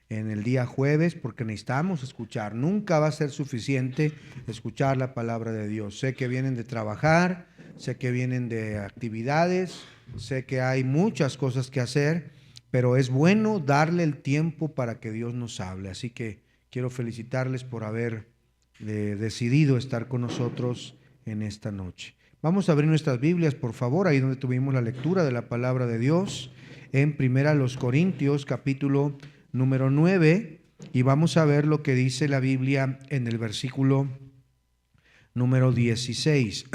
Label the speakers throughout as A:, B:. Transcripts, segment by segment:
A: en el día jueves, porque necesitamos escuchar. Nunca va a ser suficiente escuchar la palabra de Dios. Sé que vienen de trabajar, sé que vienen de actividades, sé que hay muchas cosas que hacer, pero es bueno darle el tiempo para que Dios nos hable. Así que quiero felicitarles por haber decidido estar con nosotros en esta noche. Vamos a abrir nuestras Biblias, por favor, ahí donde tuvimos la lectura de la palabra de Dios, en Primera los Corintios, capítulo número 9, y vamos a ver lo que dice la Biblia en el versículo número 16.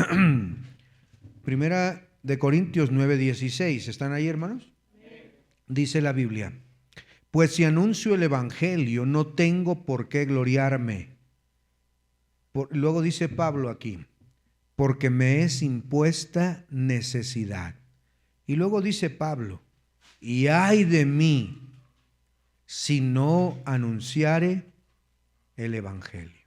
A: Primera de Corintios 9, 16. ¿Están ahí, hermanos? Dice la Biblia: pues si anuncio el evangelio, no tengo por qué gloriarme. Luego dice Pablo aquí: porque me es impuesta necesidad. Y luego dice Pablo: y ay de mí si no anunciare el evangelio.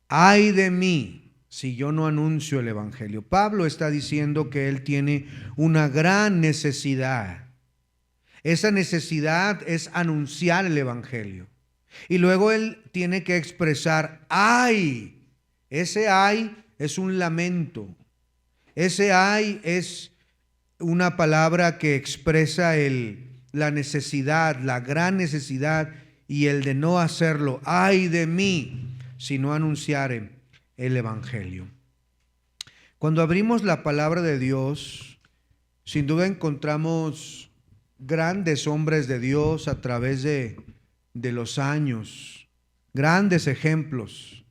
A: Ay de mí si yo no anuncio el evangelio. Pablo está diciendo que él tiene una gran necesidad. Esa necesidad es anunciar el evangelio. Y luego él tiene que expresar ay. Ese ay es un lamento. Ese ay es una palabra que expresa la necesidad, la gran necesidad y el de no hacerlo. Ay de mí si no anunciare el evangelio. Cuando abrimos la palabra de Dios, sin duda encontramos grandes hombres de Dios a través de los años, grandes ejemplos.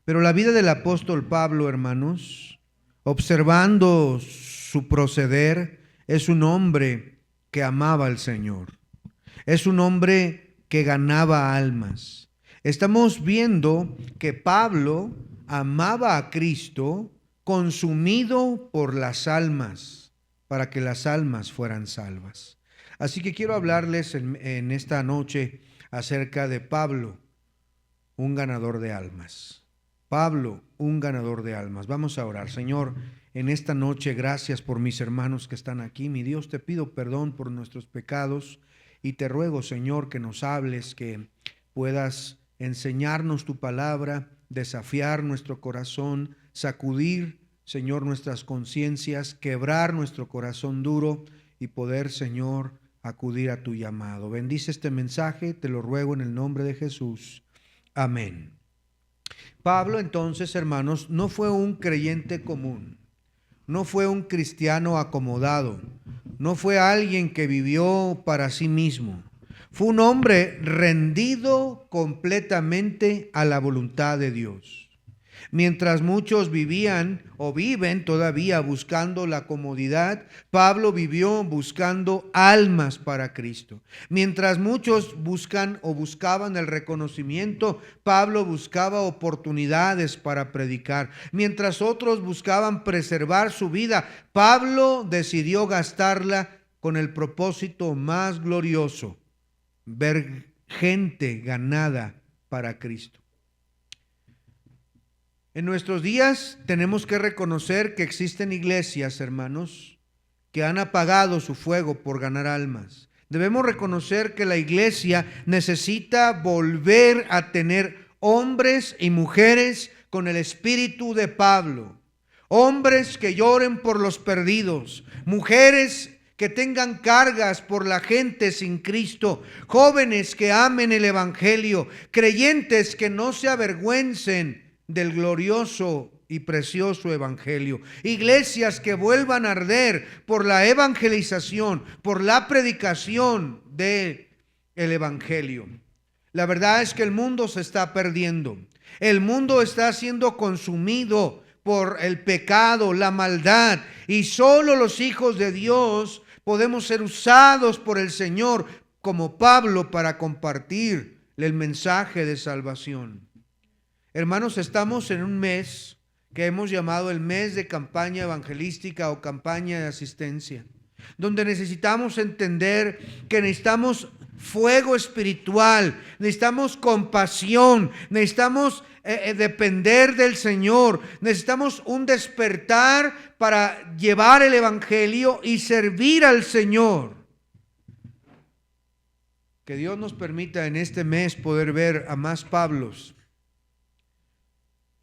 A: Pero la vida del apóstol Pablo, hermanos, observando su proceder, es un hombre que amaba al Señor. Es un hombre que ganaba almas. Estamos viendo que Pablo amaba a Cristo, consumido por las almas, para que las almas fueran salvas. Así que quiero hablarles en esta noche acerca de Pablo, un ganador de almas. Pablo, un ganador de almas. Vamos a orar. Señor, en esta noche, gracias por mis hermanos que están aquí. Mi Dios, te pido perdón por nuestros pecados y te ruego, Señor, que nos hables, que puedas enseñarnos tu palabra, desafiar nuestro corazón, sacudir, Señor, nuestras conciencias, quebrar nuestro corazón duro y poder, Señor, acudir a tu llamado. Bendice este mensaje, te lo ruego en el nombre de Jesús. Amén. Pablo, entonces, hermanos, no fue un creyente común, no fue un cristiano acomodado, no fue alguien que vivió para sí mismo. Fue un hombre rendido completamente a la voluntad de Dios. Mientras muchos vivían o viven todavía buscando la comodidad, Pablo vivió buscando almas para Cristo. Mientras muchos buscan o buscaban el reconocimiento, Pablo buscaba oportunidades para predicar. Mientras otros buscaban preservar su vida, Pablo decidió gastarla con el propósito más glorioso: ver gente ganada para Cristo. En nuestros días tenemos que reconocer que existen iglesias, hermanos, que han apagado su fuego por ganar almas. Debemos reconocer que la iglesia necesita volver a tener hombres y mujeres con el espíritu de Pablo. Hombres que lloren por los perdidos, mujeres que tengan cargas por la gente sin Cristo, jóvenes que amen el evangelio, creyentes que no se avergüencen del glorioso y precioso evangelio. Iglesias que vuelvan a arder por la evangelización, por la predicación del evangelio. La verdad es que el mundo se está perdiendo. El mundo está siendo consumido por el pecado, la maldad, y solo los hijos de Dios podemos ser usados por el Señor como Pablo para compartir el mensaje de salvación. Hermanos, estamos en un mes que hemos llamado el mes de campaña evangelística o campaña de asistencia, donde necesitamos entender que necesitamos fuego espiritual, necesitamos compasión, necesitamos depender del Señor, necesitamos un despertar para llevar el evangelio y servir al Señor. Que Dios nos permita en este mes poder ver a más Pablos.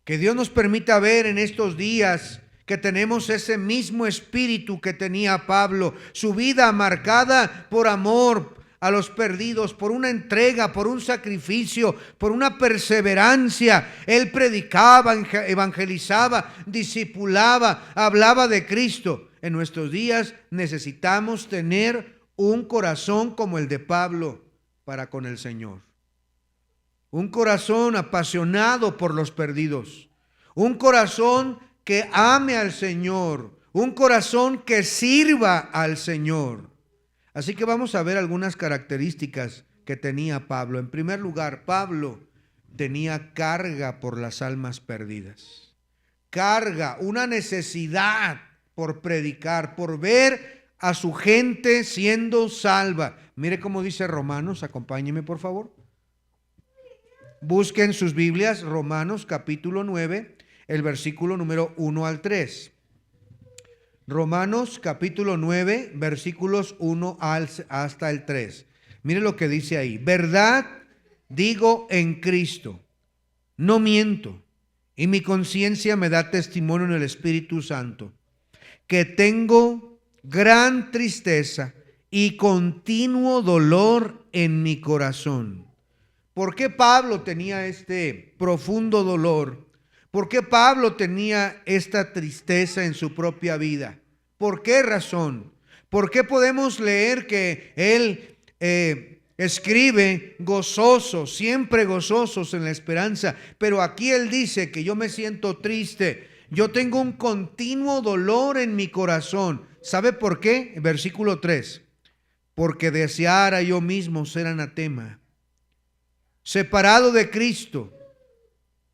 A: Que Dios nos permita ver en estos días que tenemos ese mismo espíritu que tenía Pablo, su vida marcada por amor a los perdidos, por una entrega, por un sacrificio, por una perseverancia. Él predicaba, evangelizaba, discipulaba, hablaba de Cristo. En nuestros días necesitamos tener un corazón como el de Pablo para con el Señor. Un corazón apasionado por los perdidos. Un corazón que ame al Señor. Un corazón que sirva al Señor. Así que vamos a ver algunas características que tenía Pablo. En primer lugar, Pablo tenía carga por las almas perdidas. Carga, una necesidad por predicar, por ver a su gente siendo salva. Mire cómo dice Romanos, acompáñeme por favor. Busquen sus Biblias, Romanos capítulo 9, el versículo número 1 al 3. Romanos capítulo 9, versículos 1 hasta el 3. Mire lo que dice ahí. Verdad digo en Cristo, no miento, y mi conciencia me da testimonio en el Espíritu Santo, que tengo gran tristeza y continuo dolor en mi corazón. ¿Por qué Pablo tenía este profundo dolor? ¿Por qué Pablo tenía esta tristeza en su propia vida? ¿Por qué razón? ¿Por qué podemos leer que él escribe gozoso, siempre gozosos en la esperanza? Pero aquí él dice que yo me siento triste, yo tengo un continuo dolor en mi corazón. ¿Sabe por qué? Versículo 3. Porque deseara yo mismo ser anatema, separado de Cristo,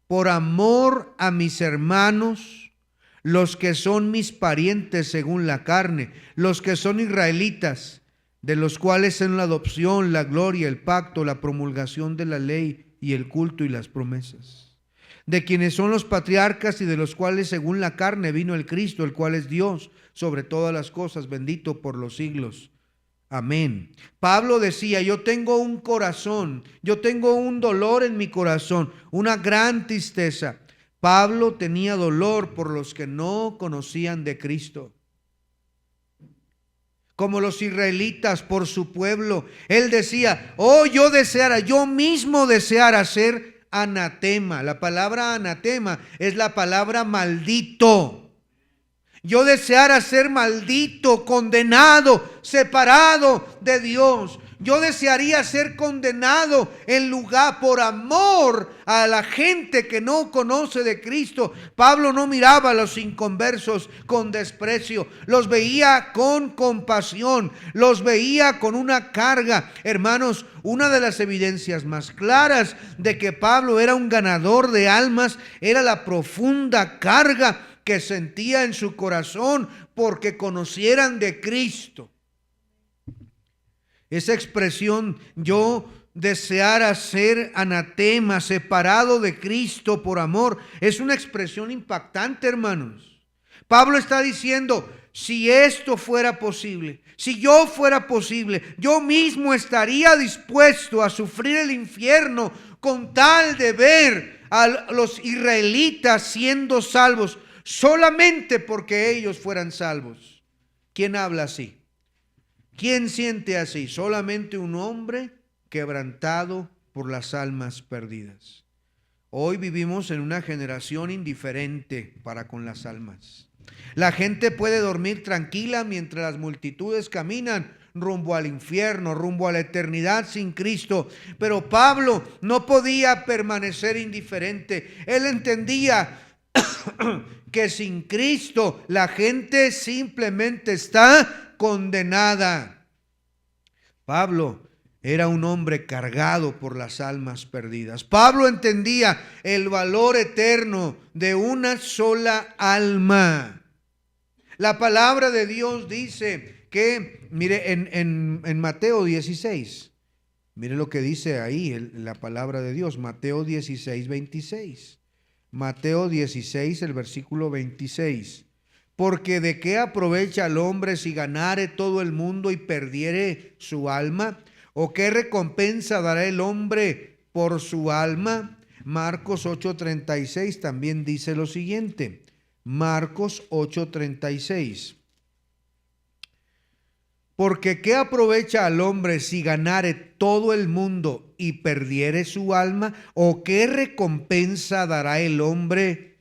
A: por amor a mis hermanos, los que son mis parientes según la carne, los que son israelitas, de los cuales son la adopción, la gloria, el pacto, la promulgación de la ley y el culto y las promesas, de quienes son los patriarcas y de los cuales según la carne vino el Cristo, el cual es Dios sobre todas las cosas, bendito por los siglos. Amén. Pablo decía, yo tengo un corazón, yo tengo un dolor en mi corazón, una gran tristeza. Pablo tenía dolor por los que no conocían de Cristo. Como los israelitas por su pueblo. Él decía, yo mismo deseara ser anatema. La palabra anatema es la palabra maldito. Yo deseara ser maldito, condenado, separado de Dios. Yo desearía ser condenado en lugar por amor a la gente que no conoce de Cristo. Pablo no miraba a los inconversos con desprecio, los veía con compasión, los veía con una carga. Hermanos, una de las evidencias más claras de que Pablo era un ganador de almas era la profunda carga que sentía en su corazón porque conocieran de Cristo. Esa expresión, yo deseara ser anatema, separado de Cristo por amor, es una expresión impactante, hermanos. Pablo está diciendo, si esto fuera posible, si yo fuera posible, yo mismo estaría dispuesto a sufrir el infierno con tal de ver a los israelitas siendo salvos, solamente porque ellos fueran salvos. ¿Quién habla así? ¿Quién siente así? Solamente un hombre quebrantado por las almas perdidas. Hoy vivimos en una generación indiferente para con las almas. La gente puede dormir tranquila mientras las multitudes caminan rumbo al infierno, rumbo a la eternidad sin Cristo. Pero Pablo no podía permanecer indiferente. Él entendía que sin Cristo la gente simplemente está condenada. Pablo era un hombre cargado por las almas perdidas. Pablo entendía el valor eterno de una sola alma. La palabra de Dios dice que, mire, en Mateo 16, mire lo que dice ahí la palabra de Dios, Mateo 16, 26. Mateo 16, el versículo 26. Porque ¿de qué aprovecha el hombre si ganare todo el mundo y perdiere su alma? ¿O qué recompensa dará el hombre por su alma? Marcos 8:36 también dice lo siguiente. Marcos 8:36. Porque ¿qué aprovecha al hombre si ganare todo el mundo y perdiere su alma? ¿O qué recompensa dará el hombre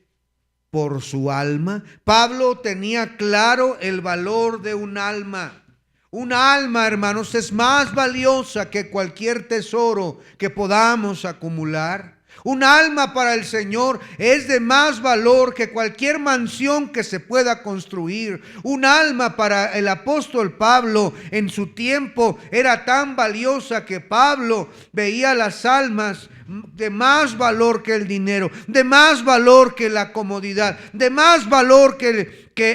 A: por su alma? Pablo tenía claro el valor de un alma. Un alma, hermanos, es más valiosa que cualquier tesoro que podamos acumular. Un alma para el Señor es de más valor que cualquier mansión que se pueda construir. Un alma para el apóstol Pablo en su tiempo era tan valiosa que Pablo veía las almas de más valor que el dinero, de más valor que la comodidad, de más valor que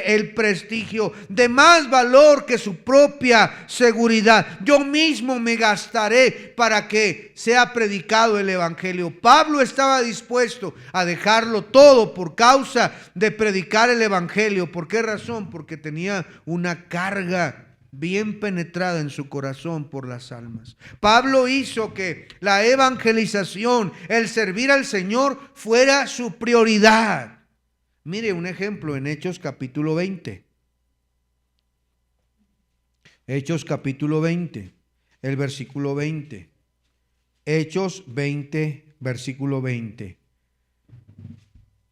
A: el prestigio, de más valor que su propia seguridad. Yo mismo me gastaré para que sea predicado el evangelio. Pablo estaba dispuesto a dejarlo todo por causa de predicar el evangelio. ¿Por qué razón? Porque tenía una carga bien penetrada en su corazón por las almas. Pablo hizo que la evangelización, el servir al Señor, fuera su prioridad. Mire un ejemplo en Hechos capítulo 20. Hechos capítulo 20, el versículo 20. Hechos 20, versículo 20.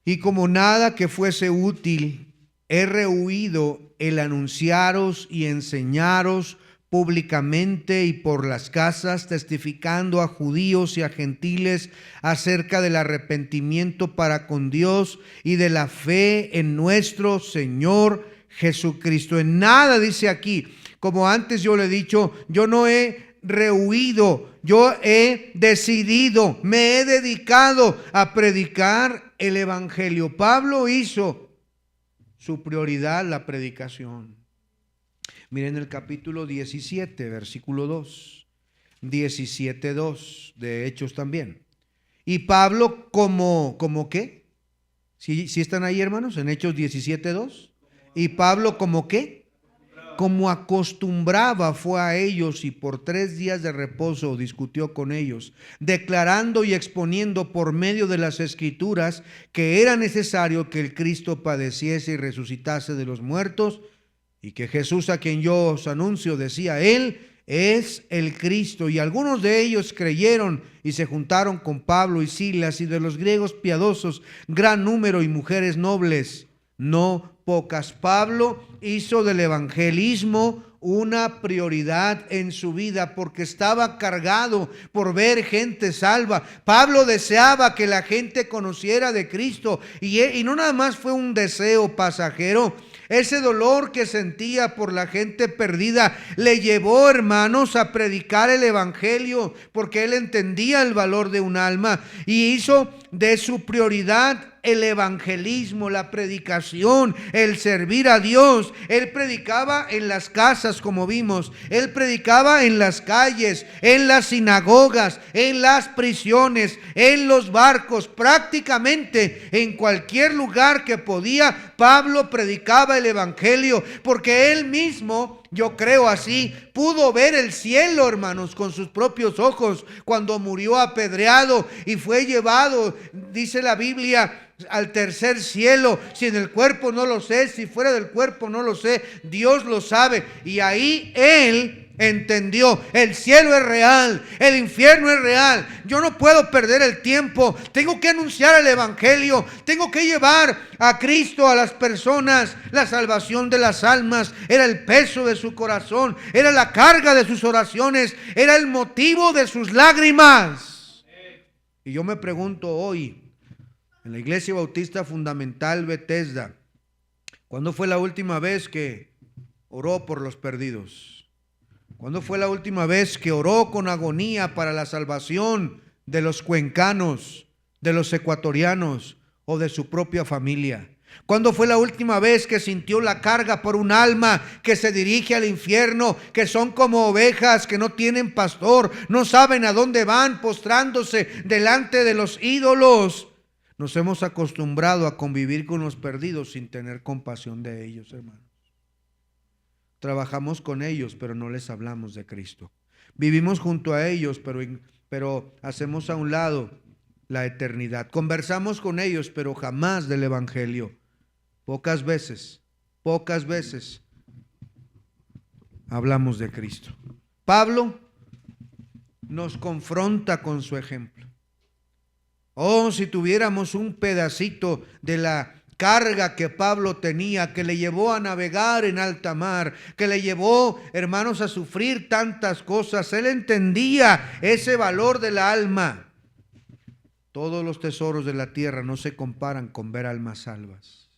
A: Y como nada que fuese útil, he rehuido el anunciaros y enseñaros públicamente y por las casas, testificando a judíos y a gentiles acerca del arrepentimiento para con Dios y de la fe en nuestro Señor Jesucristo. En nada, dice aquí, como antes yo le he dicho, yo no he rehuido, yo he decidido, me he dedicado a predicar el evangelio. Pablo hizo su prioridad la predicación. Miren el capítulo 17, versículo 2. 17:2 de Hechos también. Y Pablo como ¿qué? ¿Sí están ahí, hermanos? En Hechos 17:2. Y Pablo como ¿qué? Como acostumbraba fue a ellos y por 3 días de reposo discutió con ellos, declarando y exponiendo por medio de las Escrituras que era necesario que el Cristo padeciese y resucitase de los muertos, y que Jesús, a quien yo os anuncio, decía, Él es el Cristo. Y algunos de ellos creyeron y se juntaron con Pablo y Silas, y de los griegos piadosos gran número, y mujeres nobles no pocas. Pablo hizo del evangelismo una prioridad en su vida porque estaba cargado por ver gente salva. Pablo deseaba que la gente conociera de Cristo y no nada más fue un deseo pasajero. Ese dolor que sentía por la gente perdida le llevó, hermanos, a predicar el evangelio porque él entendía el valor de un alma y hizo de su prioridad el evangelismo, la predicación, el servir a Dios. Él predicaba en las casas, como vimos. Él predicaba en las calles, en las sinagogas, en las prisiones, en los barcos, prácticamente en cualquier lugar que podía. Pablo predicaba el evangelio porque él mismo, yo creo así, pudo ver el cielo, hermanos, con sus propios ojos cuando murió apedreado y fue llevado, dice la Biblia, al tercer cielo. Si en el cuerpo no lo sé, si fuera del cuerpo no lo sé, Dios lo sabe. Y ahí él entendió, el cielo es real, el infierno es real. Yo no puedo perder el tiempo, tengo que anunciar el evangelio, tengo que llevar a Cristo a las personas. La salvación de las almas era el peso de su corazón, era la carga de sus oraciones, era el motivo de sus lágrimas. Y yo me pregunto hoy, en la Iglesia Bautista Fundamental Bethesda, ¿cuándo fue la última vez que oró por los perdidos? ¿Cuándo fue la última vez que oró con agonía para la salvación de los cuencanos, de los ecuatorianos o de su propia familia? ¿Cuándo fue la última vez que sintió la carga por un alma que se dirige al infierno, que son como ovejas que no tienen pastor, no saben a dónde van, postrándose delante de los ídolos? Nos hemos acostumbrado a convivir con los perdidos sin tener compasión de ellos, hermanos. Trabajamos con ellos, pero no les hablamos de Cristo. Vivimos junto a ellos, pero hacemos a un lado la eternidad. Conversamos con ellos, pero jamás del Evangelio. Pocas veces hablamos de Cristo. Pablo nos confronta con su ejemplo. Oh, si tuviéramos un pedacito de la carga que Pablo tenía, que le llevó a navegar en alta mar, que le llevó, hermanos, a sufrir tantas cosas. Él entendía ese valor del alma. Todos los tesoros de la tierra no se comparan con ver almas salvas.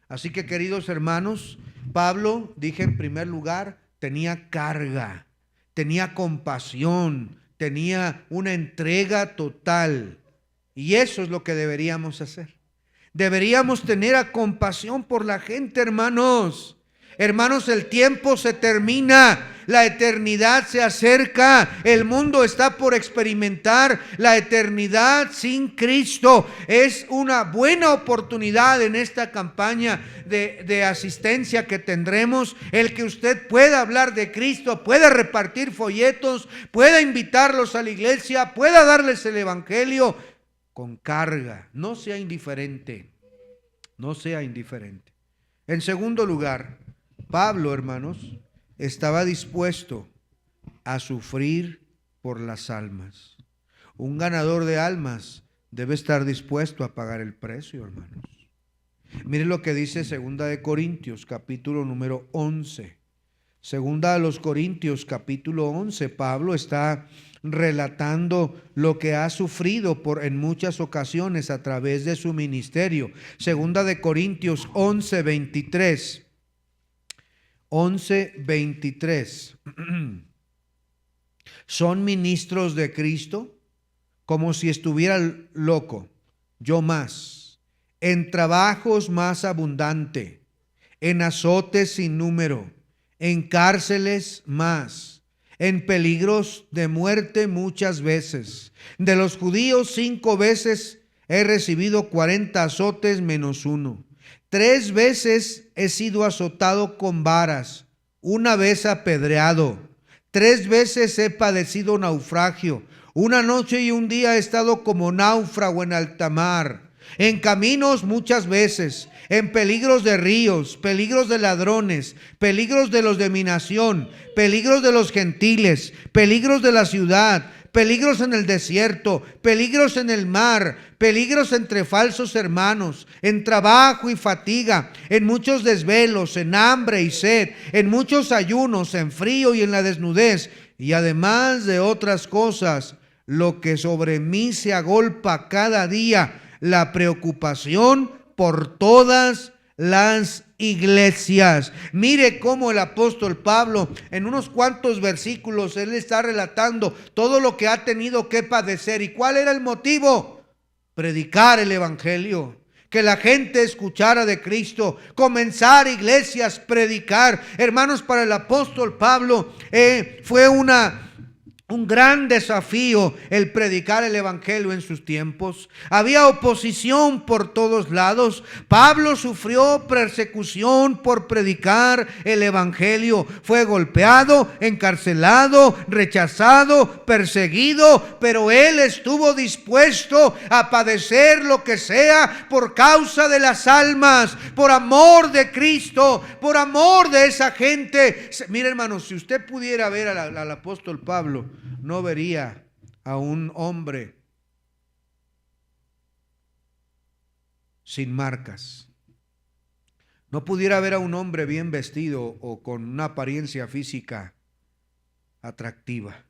A: Así que, queridos hermanos, Pablo, dije en primer lugar, tenía carga, tenía compasión, tenía una entrega total. Y eso es lo que deberíamos hacer. Deberíamos tener compasión por la gente, hermanos. Hermanos, el tiempo se termina, la eternidad se acerca, el mundo está por experimentar la eternidad sin Cristo. Es una buena oportunidad en esta campaña de asistencia que tendremos, el que usted pueda hablar de Cristo, pueda repartir folletos, pueda invitarlos a la iglesia, pueda darles el evangelio con carga. No sea indiferente, no sea indiferente. En segundo lugar, Pablo, hermanos, estaba dispuesto a sufrir por las almas. Un ganador de almas debe estar dispuesto a pagar el precio, hermanos. Miren lo que dice Segunda de Corintios, capítulo número 11. Segunda a los Corintios, capítulo 11, Pablo está relatando lo que ha sufrido en muchas ocasiones a través de su ministerio. Segunda de Corintios 11, 23. 11:23. Son ministros de Cristo como si estuviera loco, yo más, en trabajos más abundante, en azotes sin número, en cárceles más, en peligros de muerte muchas veces. De los judíos 5 veces he recibido 40 azotes menos uno. 3 veces he sido azotado con varas, 1 vez apedreado, 3 veces he padecido naufragio, 1 noche y 1 día he estado como náufrago en alta mar, en caminos muchas veces, en peligros de ríos, peligros de ladrones, peligros de los de mi nación, peligros de los gentiles, peligros de la ciudad, peligros en el desierto, peligros en el mar, peligros entre falsos hermanos, en trabajo y fatiga, en muchos desvelos, en hambre y sed, en muchos ayunos, en frío y en la desnudez, y además de otras cosas, lo que sobre mí se agolpa cada día, la preocupación por todas las iglesias. Mire cómo el apóstol Pablo, en unos cuantos versículos, él está relatando todo lo que ha tenido que padecer. ¿Y cuál era el motivo? Predicar el evangelio, que la gente escuchara de Cristo, comenzar iglesias, predicar. Hermanos, para el apóstol Pablo fue un gran desafío el predicar el evangelio en sus tiempos. Había oposición por todos lados. Pablo sufrió persecución por predicar el evangelio. Fue golpeado, encarcelado, rechazado, perseguido, pero él estuvo dispuesto a padecer lo que sea por causa de las almas, por amor de Cristo, por amor de esa gente. Mire, hermanos, si usted pudiera ver al apóstol Pablo, no vería a un hombre sin marcas. No pudiera ver a un hombre bien vestido o con una apariencia física atractiva.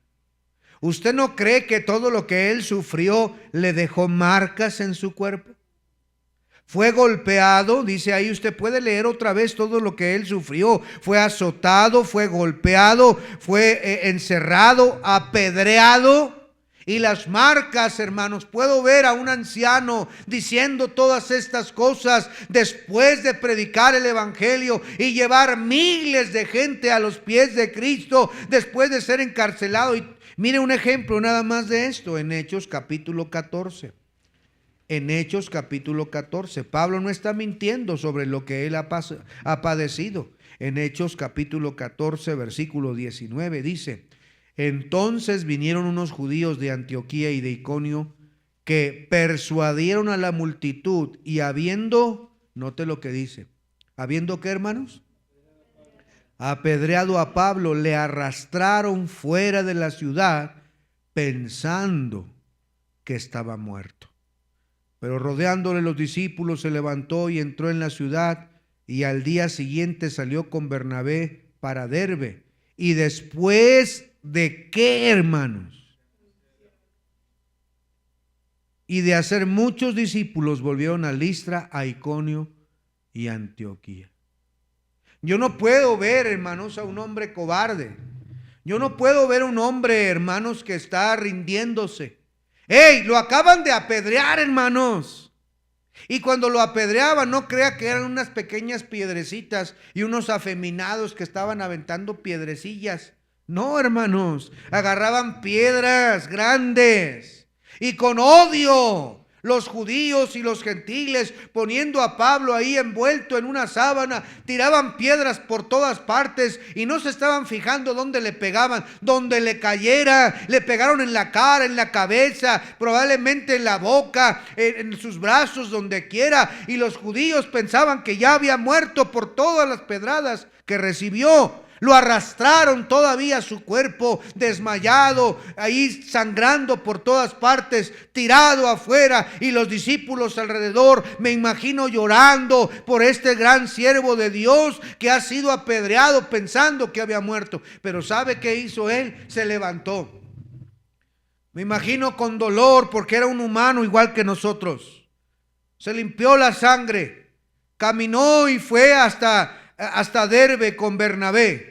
A: ¿Usted no cree que todo lo que él sufrió le dejó marcas en su cuerpo? Fue golpeado, dice ahí, usted puede leer otra vez todo lo que él sufrió. Fue azotado, fue golpeado, fue encerrado, apedreado. Y las marcas, hermanos, puedo ver a un anciano diciendo todas estas cosas después de predicar el evangelio y llevar miles de gente a los pies de Cristo después de ser encarcelado. Y mire un ejemplo nada más de esto en Hechos capítulo 14. En Hechos capítulo 14, Pablo no está mintiendo sobre lo que él ha padecido. En Hechos capítulo 14, versículo 19 dice: Entonces vinieron unos judíos de Antioquía y de Iconio que persuadieron a la multitud y habiendo, note lo que dice, habiendo ¿qué, hermanos? Apedreado a Pablo, le arrastraron fuera de la ciudad pensando que estaba muerto. Pero rodeándole los discípulos se levantó y entró en la ciudad y al día siguiente salió con Bernabé para Derbe. Y después de qué, hermanos, y de hacer muchos discípulos, volvieron a Listra, a Iconio y a Antioquía. Yo no puedo ver, hermanos, a un hombre cobarde. Yo no puedo ver a un hombre, hermanos, que está rindiéndose. ¡Ey! Lo acaban de apedrear, hermanos. Y cuando lo apedreaban, no crea que eran unas pequeñas piedrecitas y unos afeminados que estaban aventando piedrecillas. No, hermanos, agarraban piedras grandes y con odio. Los judíos y los gentiles, poniendo a Pablo ahí envuelto en una sábana, tiraban piedras por todas partes y no se estaban fijando dónde le pegaban, donde le cayera. Le pegaron en la cara, en la cabeza, probablemente en la boca, en sus brazos, donde quiera. Y los judíos pensaban que ya había muerto por todas las pedradas que recibió. Lo arrastraron todavía su cuerpo desmayado, ahí sangrando por todas partes, tirado afuera, y los discípulos alrededor, me imagino llorando por este gran siervo de Dios que ha sido apedreado pensando que había muerto. Pero ¿sabe qué hizo él? Se levantó. Me imagino con dolor porque era un humano igual que nosotros. Se limpió la sangre, caminó y fue hasta Derbe con Bernabé.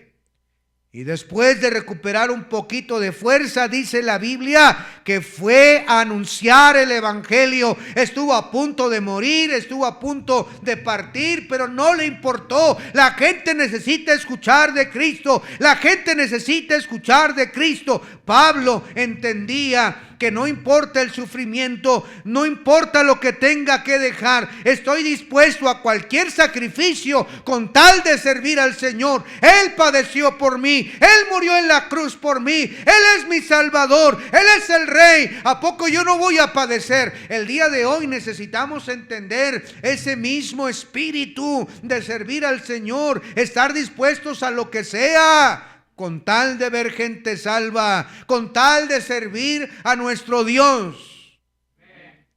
A: Y después de recuperar un poquito de fuerza, dice la Biblia, que fue a anunciar el evangelio. Estuvo a punto de morir, estuvo a punto de partir, pero no le importó. La gente necesita escuchar de Cristo. La gente necesita escuchar de Cristo. Pablo entendía que no importa el sufrimiento, no importa lo que tenga que dejar, estoy dispuesto a cualquier sacrificio con tal de servir al Señor. Él padeció por mí, Él murió en la cruz por mí, Él es mi Salvador, Él es el Rey. ¿A poco yo no voy a padecer? El día de hoy necesitamos entender ese mismo espíritu de servir al Señor, estar dispuestos a lo que sea, con tal de ver gente salva, con tal de servir a nuestro Dios.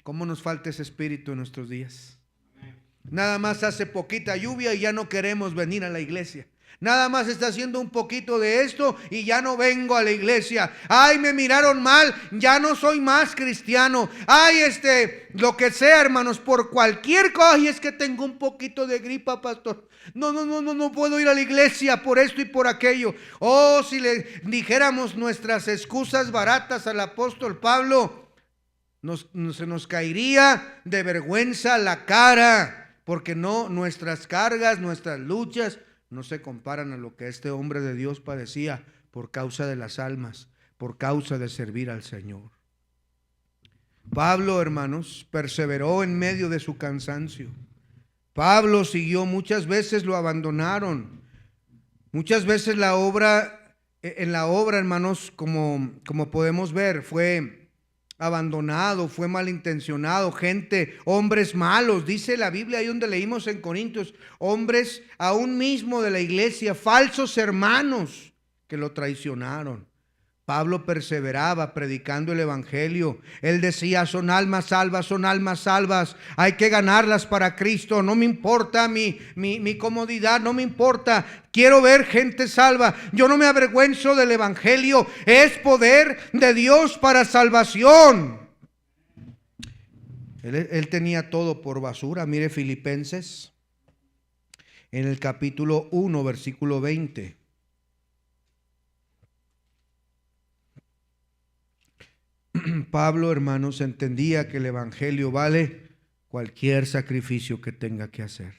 A: ¿Cómo nos falta ese espíritu en nuestros días? Nada más hace poquita lluvia y ya no queremos venir a la iglesia. Nada más está haciendo un poquito de esto y ya no vengo a la iglesia. Ay, me miraron mal, ya no soy más cristiano. Ay, lo que sea, hermanos, por cualquier cosa. Ay, es que tengo un poquito de gripa, pastor. No puedo ir a la iglesia por esto y por aquello. Oh, si le dijéramos nuestras excusas baratas al apóstol Pablo, se nos caería de vergüenza la cara, porque nuestras cargas, nuestras luchas no se comparan a lo que este hombre de Dios padecía por causa de las almas, por causa de servir al Señor. Pablo, hermanos, perseveró en medio de su cansancio. Pablo siguió, muchas veces lo abandonaron. Muchas veces en la obra, hermanos, como podemos ver, fue abandonado, fue malintencionado, hombres malos, dice la Biblia ahí donde leímos en Corintios, hombres aún mismo de la iglesia, falsos hermanos que lo traicionaron. Pablo perseveraba predicando el evangelio. Él decía, son almas salvas, hay que ganarlas para Cristo. No me importa mi comodidad, no me importa, quiero ver gente salva. Yo no me avergüenzo del evangelio, es poder de Dios para salvación. Él tenía todo por basura. Mire Filipenses en el capítulo 1 versículo 20. Pablo, hermanos, entendía que el evangelio vale cualquier sacrificio que tenga que hacer.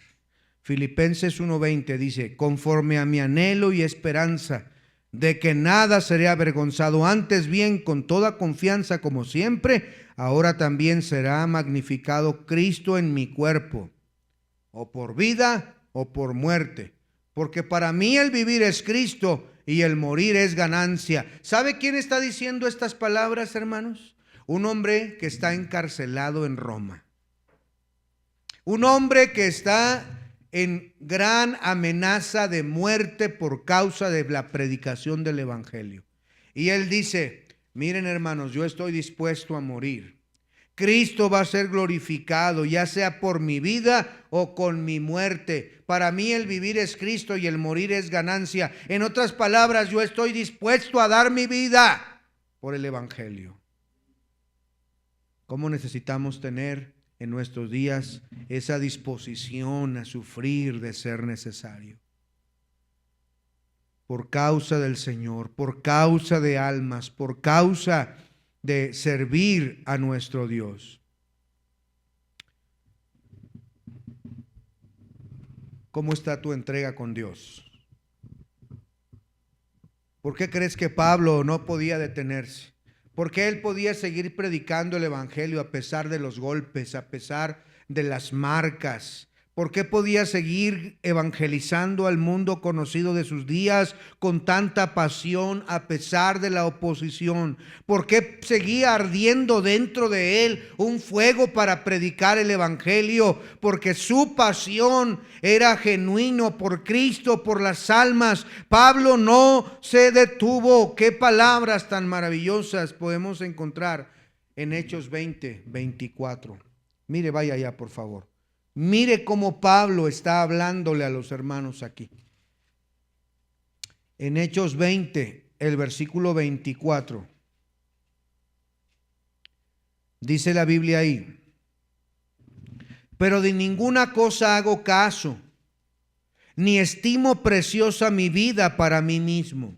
A: Filipenses 1:20 dice, conforme a mi anhelo y esperanza de que nada seré avergonzado, antes bien con toda confianza como siempre, ahora también será magnificado Cristo en mi cuerpo, o por vida o por muerte, porque para mí el vivir es Cristo y el morir es ganancia. ¿Sabe quién está diciendo estas palabras, hermanos? Un hombre que está encarcelado en Roma. Un hombre que está en gran amenaza de muerte por causa de la predicación del evangelio. Y él dice: miren, hermanos, yo estoy dispuesto a morir. Cristo va a ser glorificado, ya sea por mi vida o con mi muerte. Para mí el vivir es Cristo y el morir es ganancia. En otras palabras, yo estoy dispuesto a dar mi vida por el evangelio. ¿Cómo necesitamos tener en nuestros días esa disposición a sufrir de ser necesario? Por causa del Señor, por causa de almas, por causa de servir a nuestro Dios. ¿Cómo está tu entrega con Dios? ¿Por qué crees que Pablo no podía detenerse? ¿Por qué él podía seguir predicando el evangelio a pesar de los golpes, a pesar de las marcas? ¿Por qué podía seguir evangelizando al mundo conocido de sus días con tanta pasión a pesar de la oposición? ¿Por qué seguía ardiendo dentro de él un fuego para predicar el evangelio? Porque su pasión era genuino por Cristo, por las almas. Pablo no se detuvo. Qué palabras tan maravillosas podemos encontrar en Hechos 20, 24. Mire, vaya allá, por favor. Mire cómo Pablo está hablándole a los hermanos aquí. En Hechos 20, el versículo 24. Dice la Biblia ahí: pero de ninguna cosa hago caso, ni estimo preciosa mi vida para mí mismo,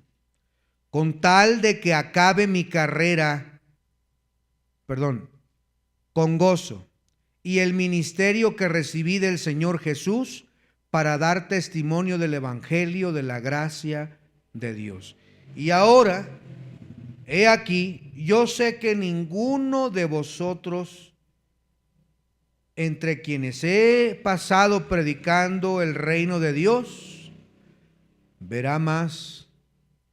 A: con tal de que acabe mi carrera, con gozo, y el ministerio que recibí del Señor Jesús, para dar testimonio del evangelio de la gracia de Dios. Y ahora, he aquí, yo sé que ninguno de vosotros, entre quienes he pasado predicando el reino de Dios, verá más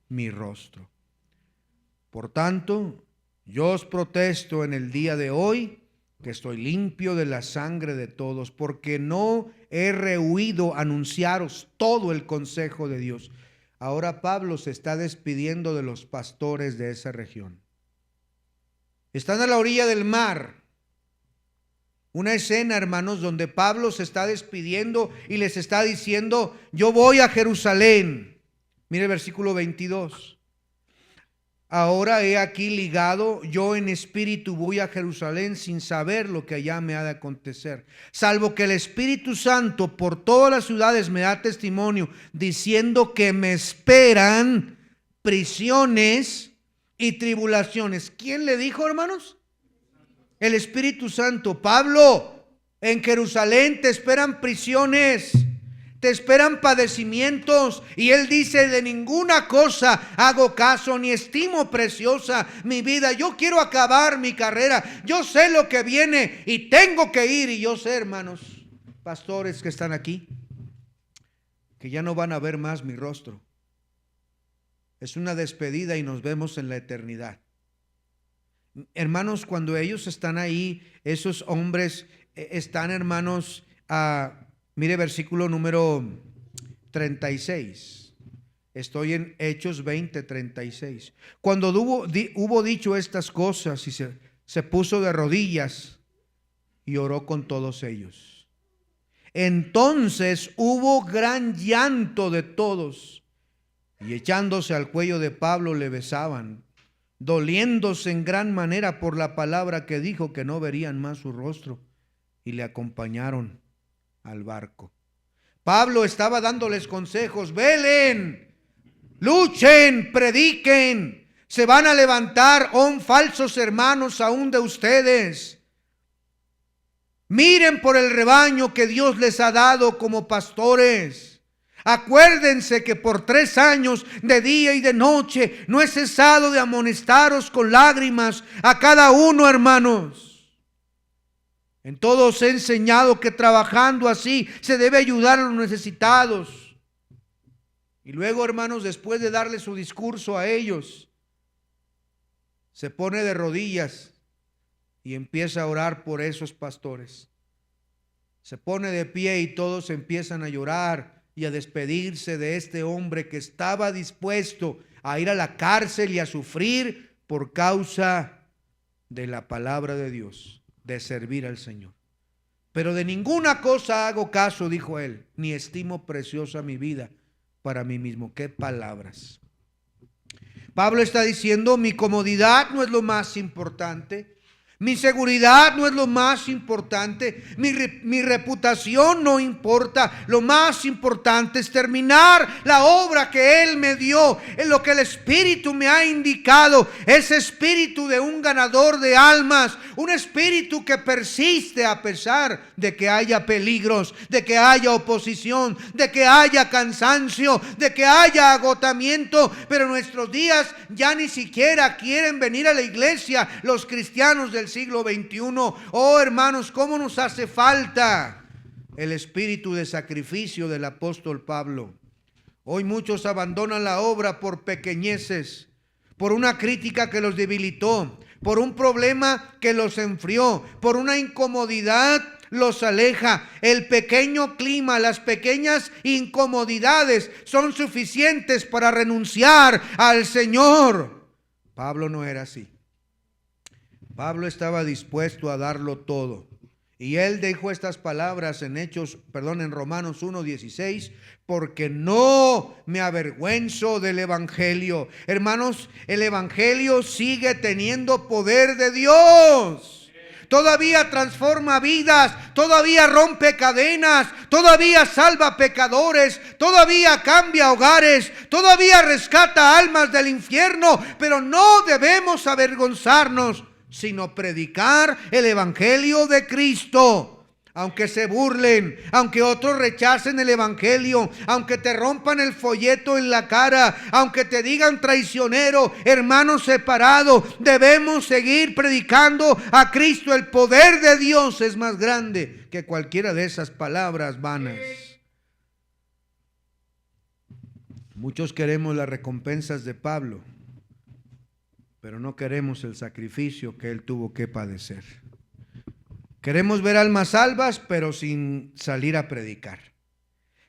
A: mi rostro. Por tanto, yo os protesto en el día de hoy que estoy limpio de la sangre de todos, porque no he rehuido anunciaros todo el consejo de Dios. Ahora Pablo se está despidiendo de los pastores de esa región. Están a la orilla del mar. Una escena, hermanos, donde Pablo se está despidiendo y les está diciendo: yo voy a Jerusalén. Mire el versículo 22. Ahora he aquí ligado, yo en espíritu voy a Jerusalén sin saber lo que allá me ha de acontecer, salvo que el Espíritu Santo por todas las ciudades me da testimonio, diciendo que me esperan prisiones y tribulaciones. ¿Quién le dijo, hermanos? El Espíritu Santo. Pablo, en Jerusalén te esperan prisiones, te esperan padecimientos, y él dice: de ninguna cosa hago caso, ni estimo preciosa mi vida. Yo quiero acabar mi carrera, yo sé lo que viene y tengo que ir. Y yo sé, hermanos, pastores que están aquí, que ya no van a ver más mi rostro. Es una despedida y nos vemos en la eternidad. Hermanos, cuando ellos están ahí, esos hombres están, hermanos, mire versículo número 36. Estoy en Hechos 20, 36. Cuando hubo dicho estas cosas, y se puso de rodillas y oró con todos ellos. Entonces hubo gran llanto de todos, y echándose al cuello de Pablo le besaban, doliéndose en gran manera por la palabra que dijo, que no verían más su rostro, y le acompañaron al barco. Pablo estaba dándoles consejos: velen, luchen, prediquen, se van a levantar falsos hermanos aún de ustedes. Miren por el rebaño que Dios les ha dado como pastores. Acuérdense que por 3 años de día y de noche no he cesado de amonestaros con lágrimas a cada uno, hermanos. En todo os he enseñado que trabajando así se debe ayudar a los necesitados. Y luego, hermanos, después de darle su discurso a ellos, se pone de rodillas y empieza a orar por esos pastores. Se pone de pie y todos empiezan a llorar y a despedirse de este hombre que estaba dispuesto a ir a la cárcel y a sufrir por causa de la palabra de Dios, de servir al Señor. Pero de ninguna cosa hago caso, dijo él, ni estimo preciosa mi vida para mí mismo. ¿Qué palabras? Pablo está diciendo, mi comodidad no es lo más importante. Mi seguridad no es lo más importante, mi reputación no importa, lo más importante es terminar la obra que Él me dio, en lo que el Espíritu me ha indicado, ese espíritu de un ganador de almas, un espíritu que persiste a pesar de que haya peligros, de que haya oposición, de que haya cansancio, de que haya agotamiento, pero en nuestros días ya ni siquiera quieren venir a la iglesia los cristianos del siglo XXI. Oh hermanos, cómo nos hace falta el espíritu de sacrificio del apóstol Pablo. Hoy muchos abandonan la obra por pequeñeces, por una crítica que los debilitó, por un problema que los enfrió, por una incomodidad los aleja. El pequeño clima, las pequeñas incomodidades son suficientes para renunciar al Señor. Pablo no era así. Pablo estaba dispuesto a darlo todo. Y él dijo estas palabras en Romanos 1:16, porque no me avergüenzo del evangelio. Hermanos, el evangelio sigue teniendo poder de Dios. Todavía transforma vidas, todavía rompe cadenas, todavía salva pecadores, todavía cambia hogares, todavía rescata almas del infierno, pero no debemos avergonzarnos, sino predicar el evangelio de Cristo. Aunque se burlen, aunque otros rechacen el evangelio, aunque te rompan el folleto en la cara, aunque te digan traicionero, hermano separado, debemos seguir predicando a Cristo. El poder de Dios es más grande que cualquiera de esas palabras vanas. Muchos queremos las recompensas de Pablo, pero no queremos el sacrificio que él tuvo que padecer. Queremos ver almas salvas, pero sin salir a predicar.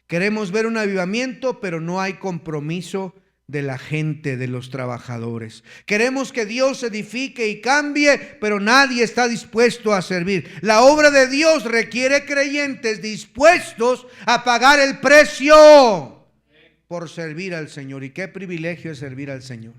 A: Queremos ver un avivamiento, pero no hay compromiso de la gente, de los trabajadores. Queremos que Dios edifique y cambie, pero nadie está dispuesto a servir. La obra de Dios requiere creyentes dispuestos a pagar el precio por servir al Señor. Y qué privilegio es servir al Señor.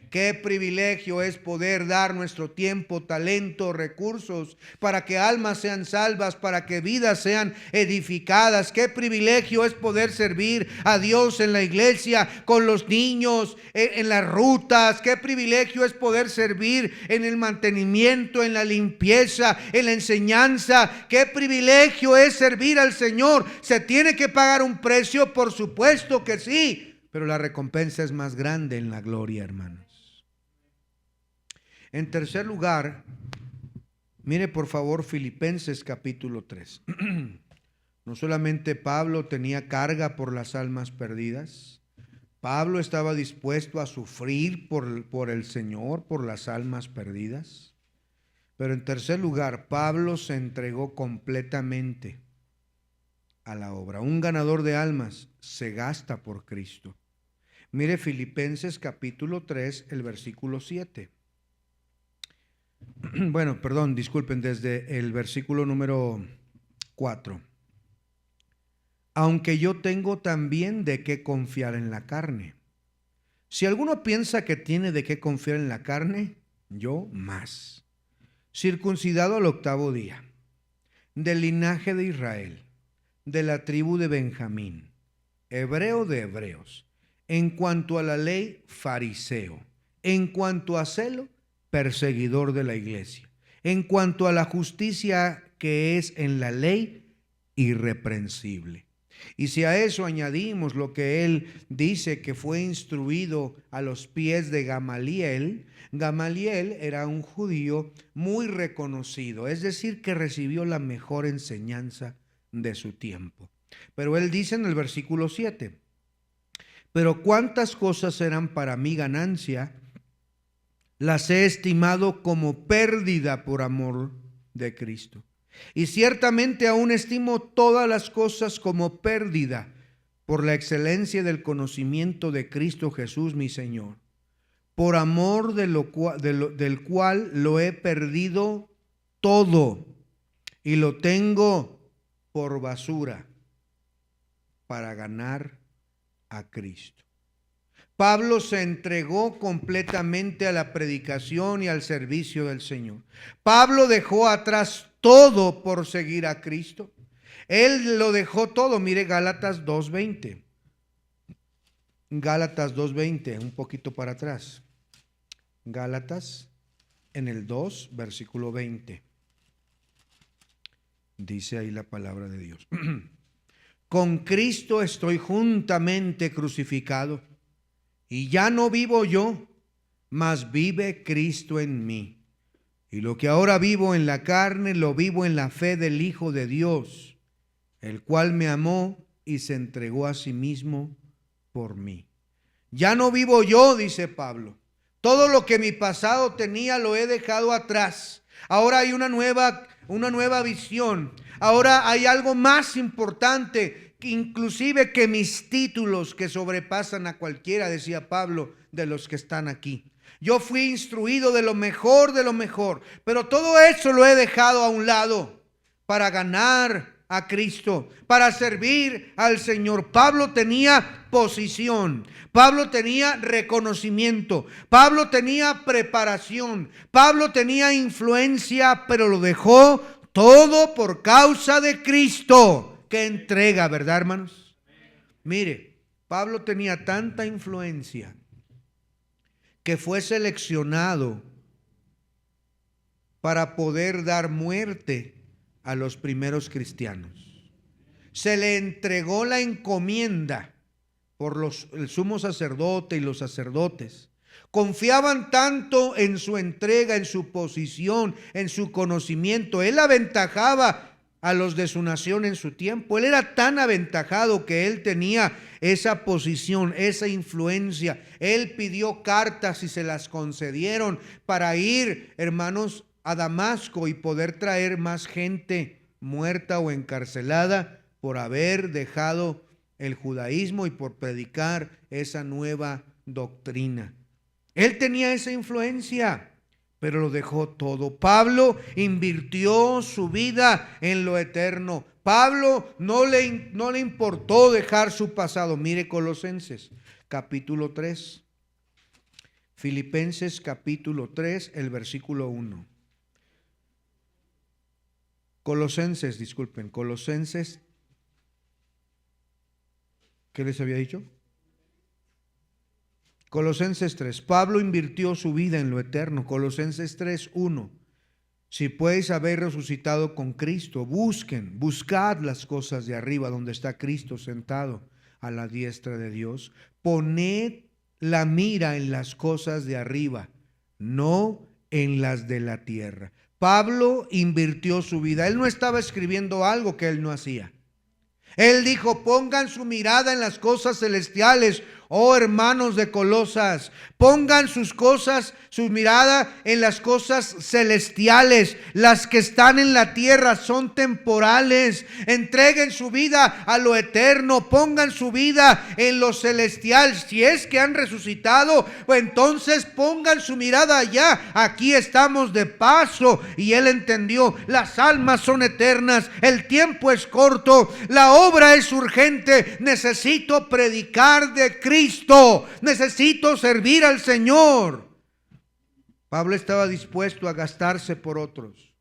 A: Qué privilegio es poder dar nuestro tiempo, talento, recursos para que almas sean salvas, para que vidas sean edificadas. Qué privilegio es poder servir a Dios en la iglesia, con los niños, en las rutas. Qué privilegio es poder servir en el mantenimiento, en la limpieza, en la enseñanza. Qué privilegio es servir al Señor. ¿Se tiene que pagar un precio? Por supuesto que sí, pero la recompensa es más grande en la gloria, hermanos. En tercer lugar, mire por favor Filipenses capítulo 3. No solamente Pablo tenía carga por las almas perdidas, Pablo estaba dispuesto a sufrir por el Señor, por las almas perdidas. Pero en tercer lugar, Pablo se entregó completamente a la obra. Un ganador de almas se gasta por Cristo. Mire Filipenses capítulo 3, el versículo 7. Bueno, perdón, disculpen, desde el versículo número 4. Aunque yo tengo también de qué confiar en la carne. Si alguno piensa que tiene de qué confiar en la carne, yo más. Circuncidado al 8º día, del linaje de Israel, de la tribu de Benjamín, hebreo de hebreos, en cuanto a la ley, fariseo, en cuanto a celo, perseguidor de la iglesia, en cuanto a la justicia que es en la ley, irreprensible. Y si a eso añadimos lo que él dice, que fue instruido a los pies de Gamaliel. Gamaliel era un judío muy reconocido, es decir, que recibió la mejor enseñanza de su tiempo. Pero él dice en el versículo 7, Pero cuántas cosas eran para mí ganancia, las he estimado como pérdida por amor de Cristo. Y ciertamente aún estimo todas las cosas como pérdida por la excelencia del conocimiento de Cristo Jesús mi Señor, por amor del cual lo he perdido todo y lo tengo por basura para ganar a Cristo. Pablo se entregó completamente a la predicación y al servicio del Señor. Pablo dejó atrás todo por seguir a Cristo. Él lo dejó todo. Mire Gálatas 2:20. Gálatas 2:20, un poquito para atrás. Gálatas en el 2, versículo 20. Dice ahí la palabra de Dios. Con Cristo estoy juntamente crucificado, y ya no vivo yo, mas vive Cristo en mí. Y lo que ahora vivo en la carne, lo vivo en la fe del Hijo de Dios, el cual me amó y se entregó a sí mismo por mí. Ya no vivo yo, dice Pablo. Todo lo que mi pasado tenía lo he dejado atrás. Ahora hay una nueva visión. Ahora hay algo más importante, inclusive que mis títulos, que sobrepasan a cualquiera, decía Pablo, de los que están aquí. Yo fui instruido de lo mejor, pero todo eso lo he dejado a un lado para ganar a Cristo, para servir al Señor. Pablo tenía posición, Pablo tenía reconocimiento, Pablo tenía preparación, Pablo tenía influencia, pero lo dejó todo por causa de Cristo. Qué entrega, ¿verdad, hermanos? Mire, Pablo tenía tanta influencia que fue seleccionado para poder dar muerte a los primeros cristianos. Se le entregó la encomienda por el sumo sacerdote y los sacerdotes. Confiaban tanto en su entrega, en su posición, en su conocimiento. Él aventajaba a los de su nación en su tiempo. Él era tan aventajado que él tenía esa posición, esa influencia. Él pidió cartas y se las concedieron para ir, hermanos, a Damasco y poder traer más gente muerta o encarcelada por haber dejado el judaísmo y por predicar esa nueva doctrina. Él tenía esa influencia, pero lo dejó todo. Pablo invirtió su vida en lo eterno. Pablo no le importó dejar su pasado. Mire Colosenses capítulo 3. Filipenses capítulo 3, el versículo 1. Colosenses, ¿qué les había dicho? Colosenses 3, Pablo invirtió su vida en lo eterno. Colosenses 3, 1. Si podéis haber resucitado con Cristo, buscad las cosas de arriba, donde está Cristo sentado a la diestra de Dios. Poned la mira en las cosas de arriba, no en las de la tierra. Pablo invirtió su vida. Él no estaba escribiendo algo que él no hacía. Él dijo: pongan su mirada en las cosas celestiales, oh hermanos de Colosas. Pongan su mirada en las cosas celestiales. Las que están en la tierra son temporales. Entreguen su vida a lo eterno. Pongan su vida en lo celestial. Si es que han resucitado, pues entonces pongan su mirada allá. Aquí estamos de paso. Y él entendió: las almas son eternas, el tiempo es corto, la obra es urgente. Necesito predicar de Cristo, necesito servir al Señor. Pablo estaba dispuesto a gastarse por otros,